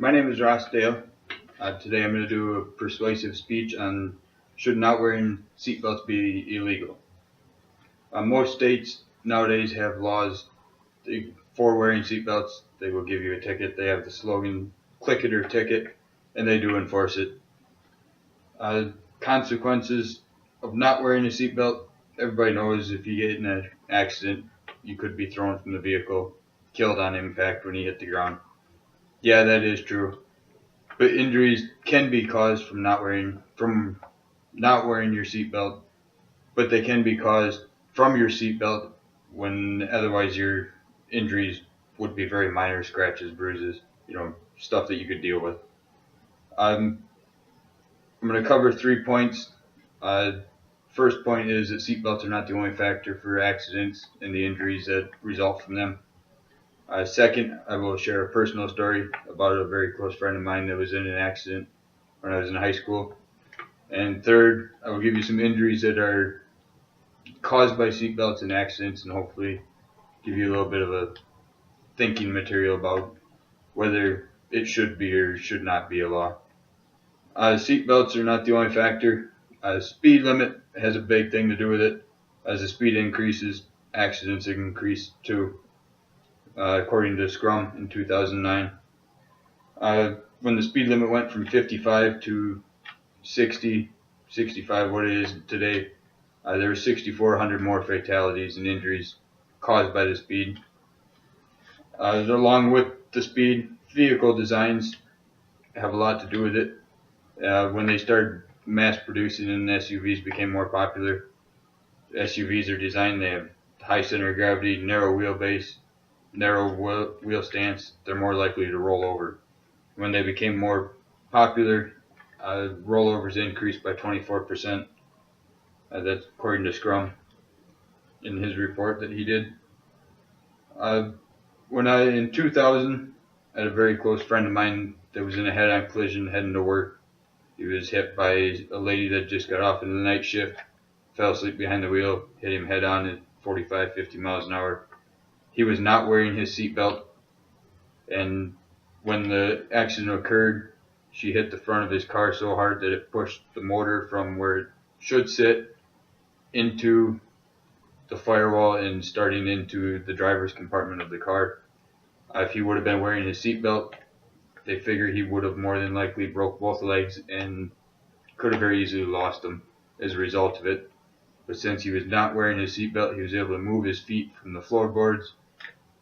My name is Ross Dale. Today I'm going to do a persuasive speech on should not wearing seatbelts be illegal. Most states nowadays have laws for wearing seatbelts. They will give you a ticket. They have the slogan, click it or ticket, and they do enforce it. Consequences of not wearing a seatbelt, everybody knows if you get in an accident, you could be thrown from the vehicle, killed on impact when you hit the ground. Yeah, that is true. But injuries can be caused from not wearing your seatbelt, but they can be caused from your seatbelt when otherwise your injuries would be very minor scratches, bruises, stuff that you could deal with. I'm going to cover 3 points. First point is that seatbelts are not the only factor for accidents and the injuries that result from them. Second, I will share a personal story about a very close friend of mine that was in an accident when I was in high school. And third, I will give you some injuries that are caused by seatbelts and accidents, and hopefully give you a little bit of a thinking material about whether it should be or should not be a law. Seatbelts are not the only factor. Speed limit has a big thing to do with it. As the speed increases, accidents increase too, according to Scrum in 2009. When the speed limit went from 55 to 60, 65, what it is today, there were 6,400 more fatalities and injuries caused by the speed. Along with the speed, vehicle designs have a lot to do with it. When they started mass producing and SUVs became more popular, SUVs are designed, they have high center of gravity, narrow wheelbase, narrow wheel stance, they're more likely to roll over. When they became more popular, rollovers increased by 24%. That's according to Scrum in his report that he did. In 2000, I had a very close friend of mine that was in a head-on collision heading to work. He was hit by a lady that just got off in the night shift, fell asleep behind the wheel, hit him head-on at 45, 50 miles an hour. He was not wearing his seatbelt, and when the accident occurred, she hit the front of his car so hard that it pushed the motor from where it should sit into the firewall and starting into the driver's compartment of the car. If he would have been wearing his seatbelt, they figure he would have more than likely broke both legs and could have very easily lost them as a result of it. But since he was not wearing his seatbelt, he was able to move his feet from the floorboards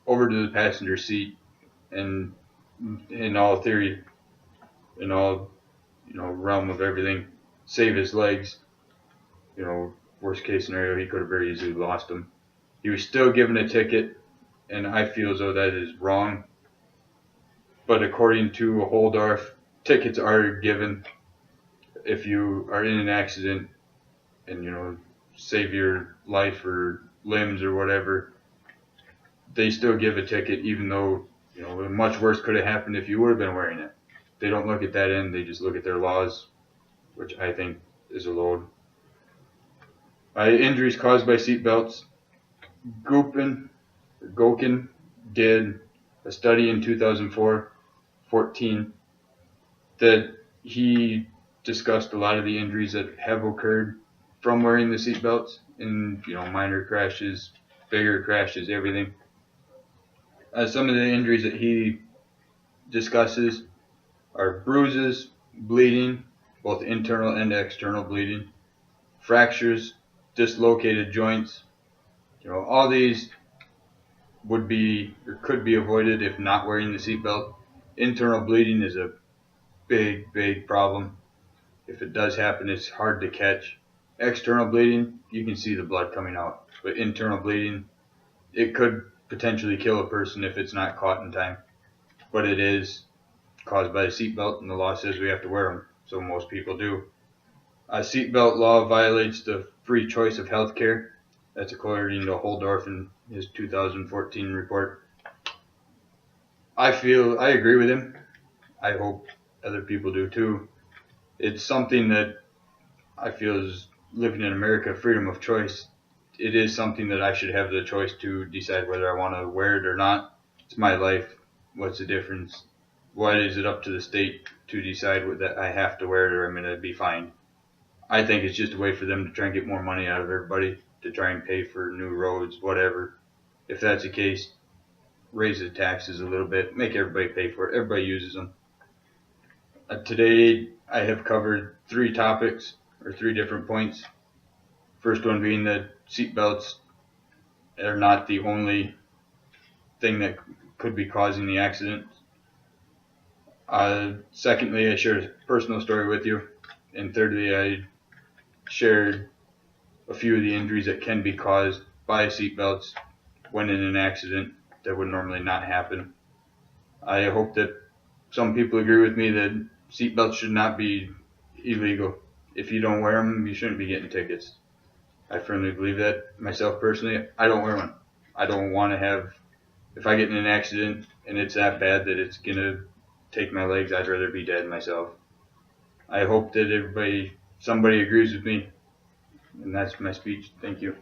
over to the passenger seat, and in all theory, in all realm of everything, save his legs. Worst case scenario, he could have very easily lost them. He was still given a ticket, and I feel as though that is wrong. But according to Holdorf, tickets are given if you are in an accident and save your life or limbs or whatever. They still give a ticket, even though much worse could have happened if you would have been wearing it. They don't look at that end; they just look at their laws, which I think is a load. Injuries caused by seatbelts. Gokin did a study in 2014 that he discussed a lot of the injuries that have occurred from wearing the seatbelts in minor crashes, bigger crashes, everything. Some of the injuries that he discusses are bruises, bleeding, both internal and external bleeding, fractures, dislocated joints. All these would be or could be avoided if not wearing the seatbelt. Internal bleeding is a big problem. If it does happen, it's hard to catch. External bleeding, you can see the blood coming out. But internal bleeding, it could potentially kill a person if it's not caught in time. But it is caused by a seatbelt, and the law says we have to wear them, so most people do. A seatbelt law violates the free choice of health care. That's according to Holdorf in his 2014 report. I agree with him. I hope other people do too. It's something that I feel is living in America, freedom of choice. It is something that I should have the choice to decide whether I want to wear it or not. It's my life. What's the difference? why is it up to the state to decide that I have to wear it or I'm going to be fined? I think it's just a way for them to try and get more money out of everybody, to try and pay for new roads, whatever. If that's the case, raise the taxes a little bit, make everybody pay for it. Everybody uses them. Today, I have covered 3 topics, or 3 different points. First one being that seatbelts are not the only thing that could be causing the accident. Secondly, I shared a personal story with you. And thirdly, I shared a few of the injuries that can be caused by seatbelts when in an accident that would normally not happen. I hope that some people agree with me that seatbelts should not be illegal. If you don't wear them, you shouldn't be getting tickets. I firmly believe that. Myself personally, I don't wear one. I don't want to have, if I get in an accident and it's that bad that it's going to take my legs, I'd rather be dead myself. I hope that somebody agrees with me. And that's my speech. Thank you.